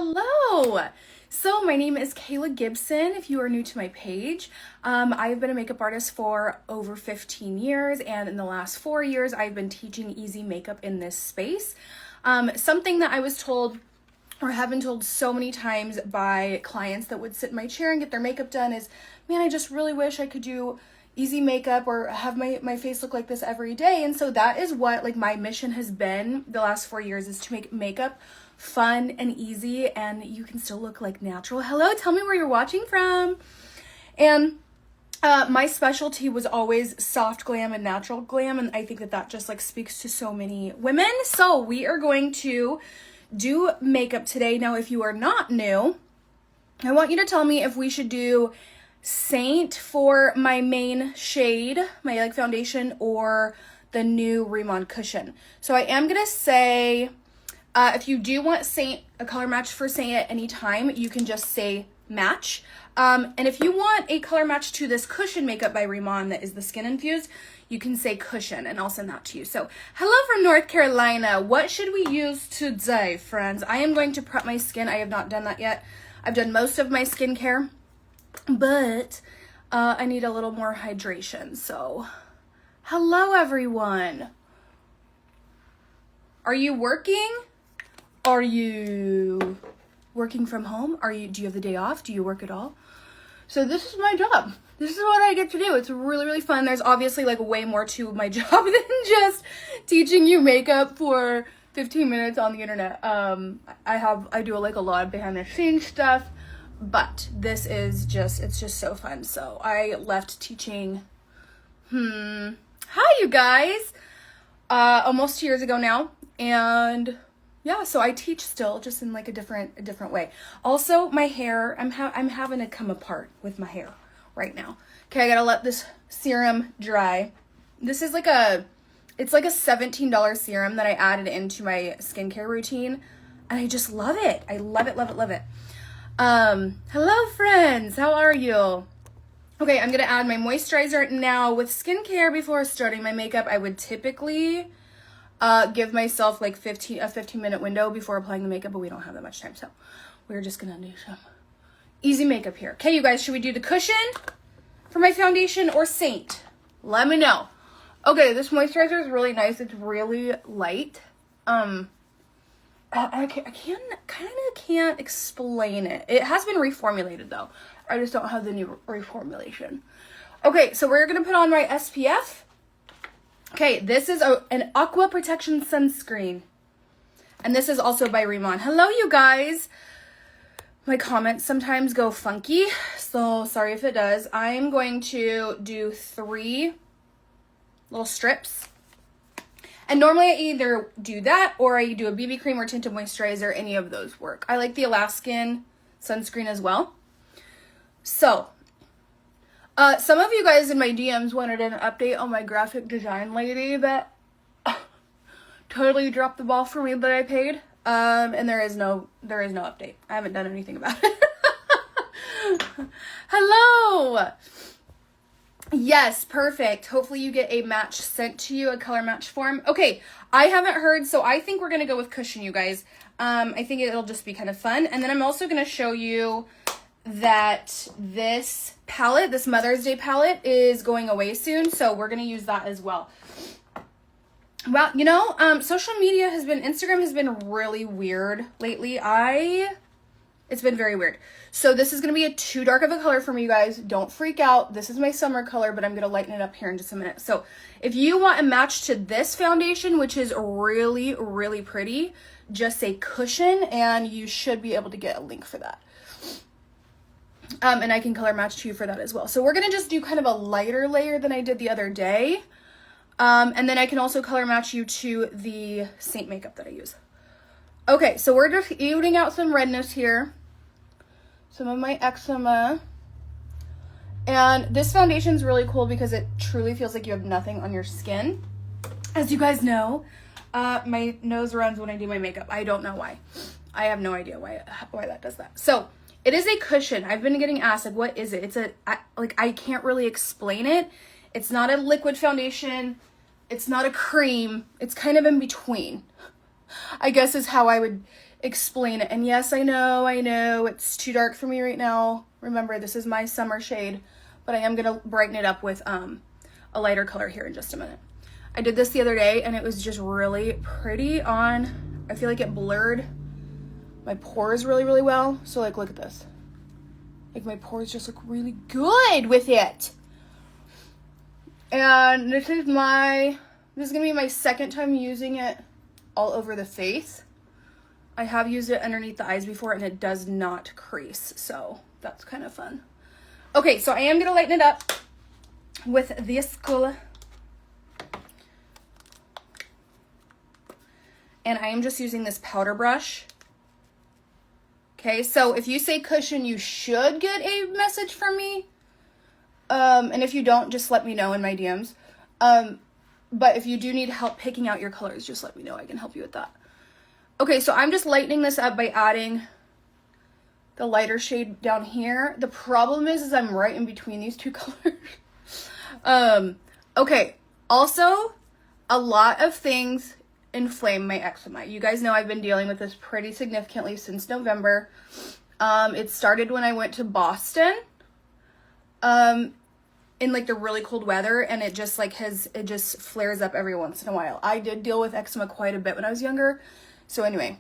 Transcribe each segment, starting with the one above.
Hello! So my name is Kayla Gibson, if you are new to my page. I've been a makeup artist for over 15 years, and in the last 4 years, I've been teaching easy makeup in this space. Something that I was told, or have been told so many times by clients that would sit in my chair and get their makeup done is, man, I just really wish I could do easy makeup or have my face look like this every day. And so that is what my mission has been the last 4 years, is to make makeup fun and easy, and you can still look natural. Hello, tell me where you're watching from. And my specialty was always soft glam and natural glam, and I think that just speaks to so many women. So we are going to do makeup today. Now, if you are not new, I want you to tell me if we should do Seint for my main shade, my foundation, or the new Rimmon cushion. So I am gonna say, if you do want Seint, a color match for Seint at any time, you can just say match. And if you want a color match to this cushion makeup by Rimmon that is the skin infused, you can say cushion, and I'll send that to you. So hello from North Carolina. What should we use today, friends? I am going to prep my skin. I have not done that yet. I've done most of my skincare, but I need a little more hydration. So hello, everyone. Are you working? Are you working from home? Do you have the day off? Do you work at all? So this is my job. This is what I get to do. It's really, really fun. There's obviously way more to my job than just teaching you makeup for 15 minutes on the internet. I do a lot of behind the scenes stuff, but this is it's just so fun. So I left teaching, hi you guys, almost 2 years ago now, and yeah, so I teach still, just in a different way. Also, my hair, I'm having to come apart with my hair right now. Okay, I gotta let this serum dry. This is it's like a $17 serum that I added into my skincare routine, and I just love it. I love it, love it, love it. Hello friends, how are you? Okay, I'm gonna add my moisturizer now. With skincare before starting my makeup, I would typically give myself a 15-minute window before applying the makeup, but we don't have that much time, so we're just gonna do some easy makeup here. Okay, you guys, should we do the cushion for my foundation or Seint? Let me know. Okay, this moisturizer is really nice. It's really light. I can't explain it. It has been reformulated though. I just don't have the new reformulation. Okay, so we're gonna put on my SPF. Okay, this is an Aqua Protection Sunscreen. And this is also by Rimmon. Hello, you guys. My comments sometimes go funky, so sorry if it does. I'm going to do 3 little strips. And normally I either do that or I do a BB cream or tinted moisturizer. Any of those work. I like the Alaskan sunscreen as well. So, some of you guys in my DMs wanted an update on my graphic design lady that totally dropped the ball for me, but I paid. And there is no update. I haven't done anything about it. Hello. Yes, perfect. Hopefully you get a match sent to you, a color match form. Okay, I haven't heard, so I think we're gonna go with cushion, you guys. I think it'll just be kind of fun. And then I'm also gonna show you that this palette, this Mother's Day palette, is going away soon, so we're gonna use that as well. Well, social media Instagram has been really weird lately. It's been very weird. So this is gonna be too dark of a color for me, you guys. Don't freak out. This is my summer color, but I'm gonna lighten it up here in just a minute. So if you want a match to this foundation, which is really, really pretty, just say cushion, and you should be able to get a link for that. And I can color match to you for that as well. So we're going to just do kind of a lighter layer than I did the other day. And then I can also color match you to the Seint makeup that I use. Okay, so we're just evening out some redness here. Some of my eczema. And this foundation is really cool because it truly feels like you have nothing on your skin. As you guys know, my nose runs when I do my makeup. I don't know why. I have no idea why that does that. So it is a cushion. I've been getting asked, what is it? I can't really explain it. It's not a liquid foundation. It's not a cream. It's kind of in between, I guess is how I would explain it. And yes, I know, it's too dark for me right now. Remember, this is my summer shade, but I am gonna brighten it up with a lighter color here in just a minute. I did this the other day and it was just really pretty on, I feel like it blurred my pores really, really well. So like, look at this. Like my pores just look really good with it. And this is gonna be my second time using it all over the face. I have used it underneath the eyes before and it does not crease. So that's kind of fun. Okay, so I am gonna lighten it up with this color. And I am just using this powder brush. Okay, so if you say cushion, you should get a message from me. And if you don't, just let me know in my DMs. But if you do need help picking out your colors, just let me know. I can help you with that. Okay, so I'm just lightening this up by adding the lighter shade down here. The problem is I'm right in between these two colors. Okay, also, a lot of things inflame my eczema. You guys know I've been dealing with this pretty significantly since November. It started when I went to Boston in like the really cold weather, and it just like it just flares up every once in a while. I did deal with eczema quite a bit when I was younger. So anyway,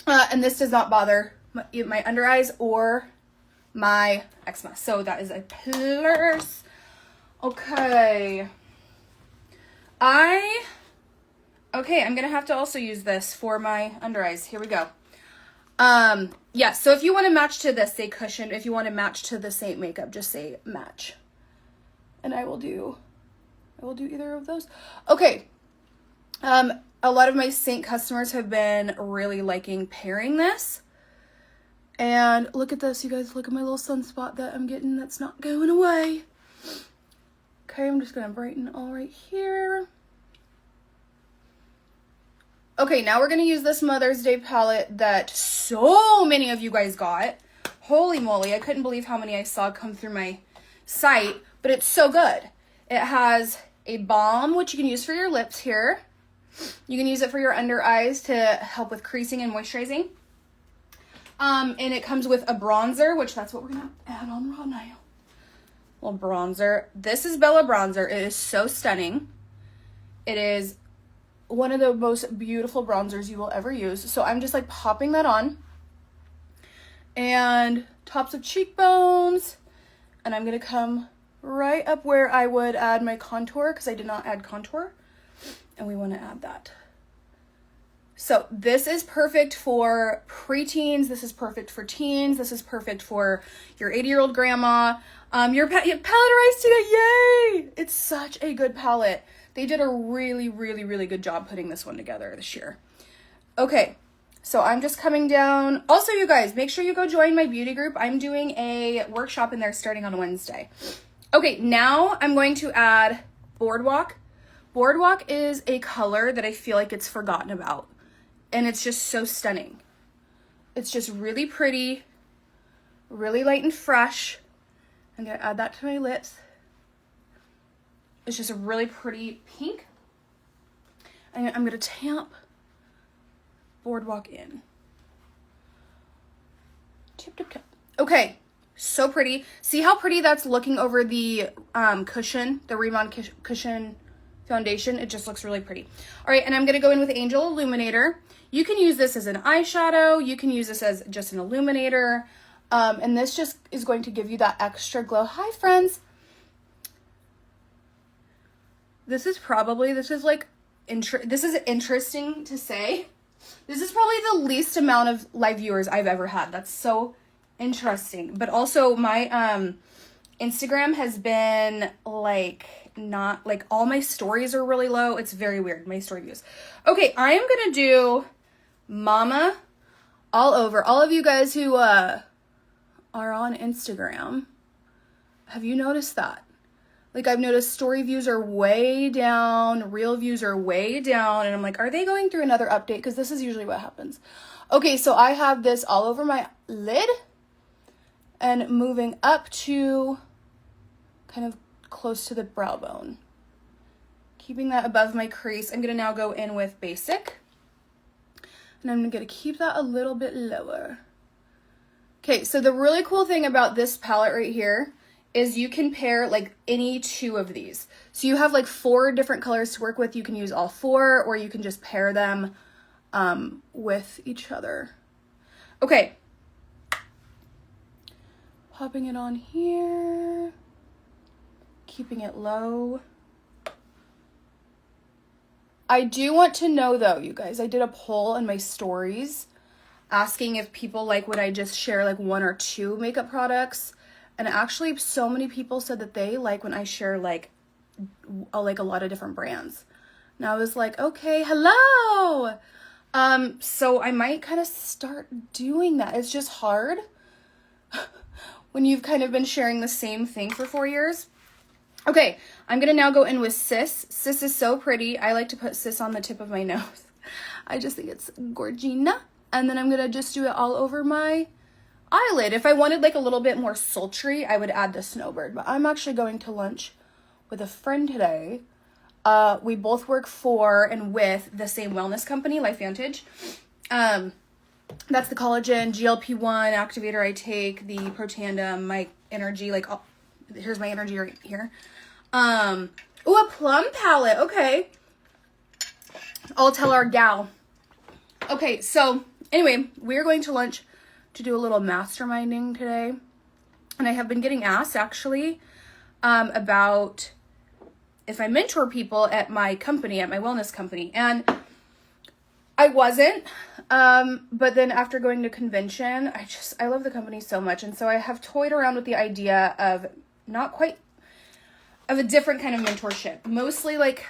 and this does not bother my under eyes or my eczema. So that is a plus. Okay. Okay, I'm gonna have to also use this for my under eyes. Here we go. Yeah, so if you want to match to this, say cushion. If you want to match to the Seint makeup, just say match. And I will do either of those. Okay. A lot of my Seint customers have been really liking pairing this. And look at this, you guys. Look at my little sunspot that I'm getting. That's not going away. Okay, I'm just gonna brighten all right here. Okay, now we're going to use this Mother's Day palette that so many of you guys got. Holy moly, I couldn't believe how many I saw come through my site, but it's so good. It has a balm, which you can use for your lips here. You can use it for your under eyes to help with creasing and moisturizing. And it comes with a bronzer, which that's what we're going to add on right now. Little bronzer. This is Bella Bronzer. It is so stunning. It is one of the most beautiful bronzers you will ever use. So I'm just like popping that on. And tops of cheekbones. And I'm going to come right up where I would add my contour, because I did not add contour. And we want to add that. So this is perfect for preteens. This is perfect for teens. This is perfect for your 80-year-old grandma. Your palette arrives today. Yay! It's such a good palette. They did a really, really, really good job putting this one together this year. Okay, so I'm just coming down. Also, you guys, make sure you go join my beauty group. I'm doing a workshop in there starting on Wednesday. Okay, now I'm going to add Boardwalk. Boardwalk is a color that I feel like it's forgotten about. And it's just so stunning. It's just really pretty, really light and fresh. I'm going to add that to my lips. It's just a really pretty pink. And I'm going to tamp Boardwalk in. Tip, tip, tip. Okay, so pretty. See how pretty that's looking over the cushion, the Revlon cushion foundation? It just looks really pretty. All right, and I'm going to go in with Angel Illuminator. You can use this as an eyeshadow. You can use this as just an illuminator. And this just is going to give you that extra glow. Hi, friends. This is interesting to say. This is probably the least amount of live viewers I've ever had. That's so interesting. But also my Instagram has been like not like all my stories are really low. It's very weird, my story views. Okay, I am going to do Mama all over. All of you guys who are on Instagram, have you noticed that? Like, I've noticed story views are way down, reel views are way down, and I'm like, are they going through another update? Because this is usually what happens. Okay, so I have this all over my lid and moving up to kind of close to the brow bone. Keeping that above my crease. I'm going to now go in with Basic. And I'm gonna keep that a little bit lower. Okay, so the really cool thing about this palette right here is you can pair like any two of these. So you have like 4 different colors to work with. You can use all 4, or you can just pair them with each other. Okay. Popping it on here. Keeping it low. I do want to know though, you guys, I did a poll in my stories asking if people like when I just share like 1 or 2 makeup products. And actually so many people said that they like when I share like a lot of different brands. And I was like, okay, hello. So I might kind of start doing that. It's just hard when you've kind of been sharing the same thing for 4 years. Okay, I'm going to now go in with Sis. Sis is so pretty. I like to put Sis on the tip of my nose. I just think it's gorgina. And then I'm going to just do it all over my eyelid. If I wanted like a little bit more sultry, I would add the Snowbird. But I'm actually going to lunch with a friend today. We both work for and with the same wellness company, LifeVantage. That's the collagen, GLP-1 activator I take, the Protandim, my energy, like, oh, here's my energy right here. Oh, a plum palette. Okay. I'll tell our gal. Okay, so anyway, we're going to lunch to do a little masterminding today. And I have been getting asked actually about if I mentor people at my company, at my wellness company. And I wasn't. But then after going to convention, I love the company so much. And so I have toyed around with the idea of of a different kind of mentorship, mostly like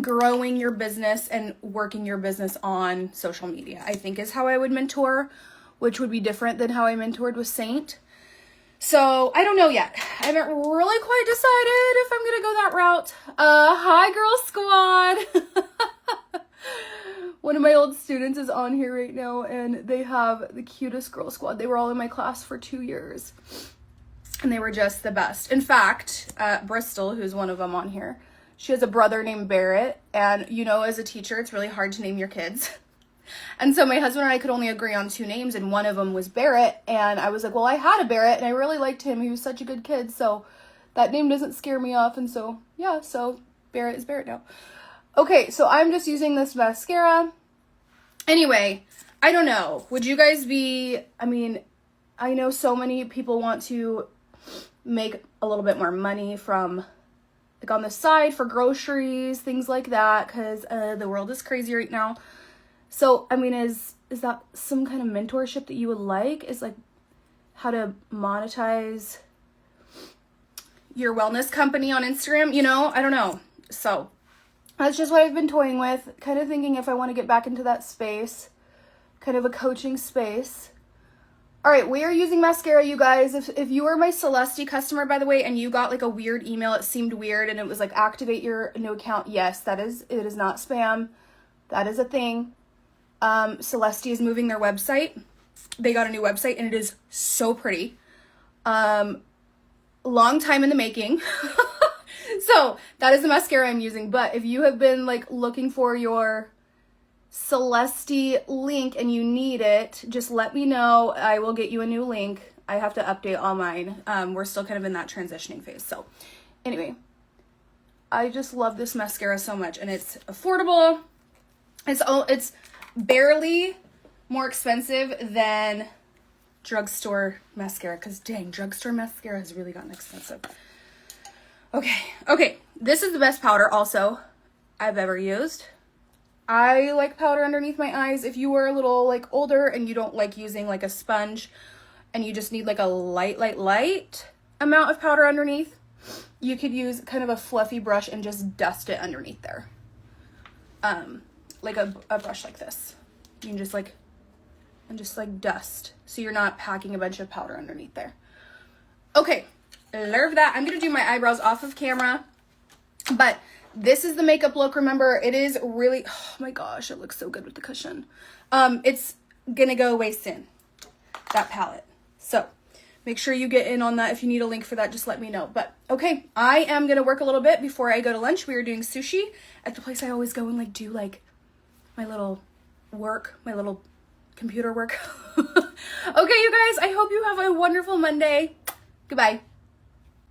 growing your business and working your business on social media, I think is how I would mentor, which would be different than how I mentored with Seint. So I don't know yet. I haven't really quite decided if I'm going to go that route. Hi Girl Squad. One of my old students is on here right now and they have the cutest Girl Squad. They were all in my class for 2 years and they were just the best. In fact, Bristol, who's one of them on here, she has a brother named Barrett, and you know, as a teacher, it's really hard to name your kids. And so my husband and I could only agree on 2 names, and one of them was Barrett, and I was like, well, I had a Barrett, and I really liked him. He was such a good kid, so that name doesn't scare me off, and so, yeah, so Barrett is Barrett now. Okay, so I'm just using this mascara. Anyway, I don't know. Would you guys be, I mean, I know so many people want to make a little bit more money from like on the side for groceries, things like that, because the world is crazy right now. So, I mean, is that some kind of mentorship that you would like? Is like how to monetize your wellness company on Instagram, you know? I don't know. So, that's just what I've been toying with, kind of thinking if I want to get back into that space, kind of a coaching space. All right, we are using mascara, you guys. If you were my Celeste customer, by the way, and you got like a weird email, it seemed weird, and it was like, activate your new account. Yes, it is not spam. That is a thing. Celeste is moving their website. They got a new website, and it is so pretty. Long time in the making. So, that is the mascara I'm using. But if you have been like looking for your Celeste link and you need it, just let me know. I will get you a new link. I have to update all mine. We're still kind of in that transitioning phase. So anyway, I just love this mascara so much, and it's affordable. It's barely more expensive than drugstore mascara, because dang, drugstore mascara has really gotten expensive. Okay, this is the best powder also I've ever used. I like powder underneath my eyes. If you are a little like older and you don't like using like a sponge and you just need like a light amount of powder underneath, you could use kind of a fluffy brush and just dust it underneath there. Like a brush like this. You can just like dust, so you're not packing a bunch of powder underneath there. Okay, love that. I'm gonna do my eyebrows off of camera, but this is the makeup look. Remember, it is really, oh my gosh, it looks so good with the cushion. It's gonna go away soon, that palette. So make sure you get in on that. If you need a link for that, just let me know. But okay, I am gonna work a little bit before I go to lunch. We are doing sushi at the place I always go and like do like my little work, my little computer work. Okay, you guys, I hope you have a wonderful Monday. Goodbye.